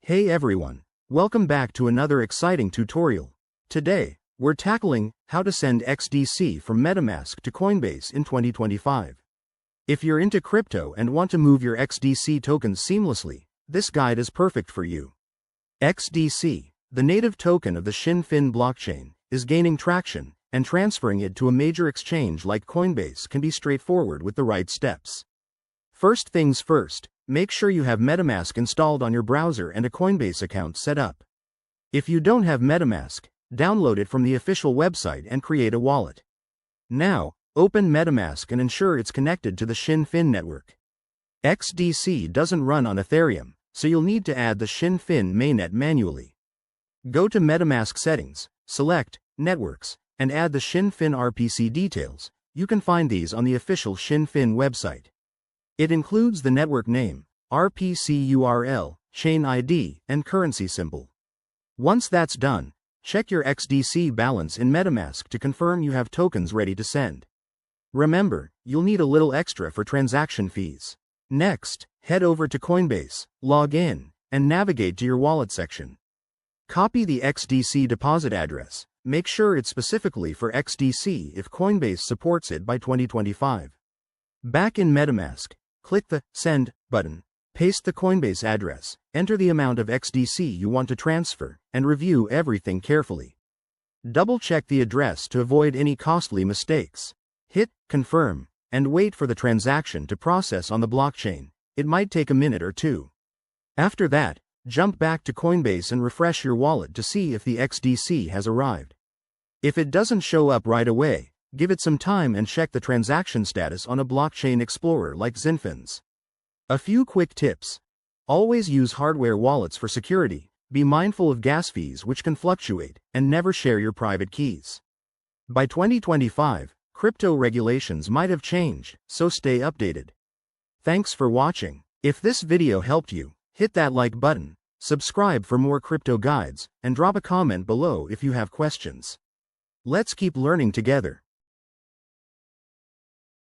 Hey everyone, welcome back to another exciting tutorial. Today, we're tackling how to send XDC from Metamask to Coinbase in 2025. If you're into crypto and want to move your XDC tokens seamlessly, this guide is perfect for you. XDC, the native token of the Shin blockchain, is gaining traction, and transferring it to a major exchange like Coinbase can be straightforward with the right steps. First things first, make sure you have Metamask installed on your browser and a Coinbase account set up. If you don't have Metamask, download it from the official website and create a wallet. Now, open Metamask and ensure it's connected to the Shin network. XDC doesn't run on Ethereum, so you'll need to add the Shin mainnet manually. Go to Metamask settings, select Networks, and add the Shin RPC details. You can find these on the official Shin website. It includes the network name, RPC URL, chain ID, and currency symbol. Once that's done, check your XDC balance in Metamask to confirm you have tokens ready to send. Remember, you'll need a little extra for transaction fees. Next, head over to Coinbase, log in, and navigate to your wallet section. Copy the XDC deposit address. Make sure it's specifically for XDC if Coinbase supports it by 2025. Back in Metamask, click the Send button, paste the Coinbase address, enter the amount of XDC you want to transfer, and review everything carefully. Double-check the address to avoid any costly mistakes. Hit Confirm, and wait for the transaction to process on the blockchain. It might take a minute or two. After that, jump back to Coinbase and refresh your wallet to see if the XDC has arrived. If it doesn't show up right away, give it some time and check the transaction status on a blockchain explorer like Zinfin's. A few quick tips. Always use hardware wallets for security, be mindful of gas fees which can fluctuate, and never share your private keys. By 2025, crypto regulations might have changed, so stay updated. Thanks for watching. If this video helped you, hit that like button, subscribe for more crypto guides, and drop a comment below if you have questions. Let's keep learning together.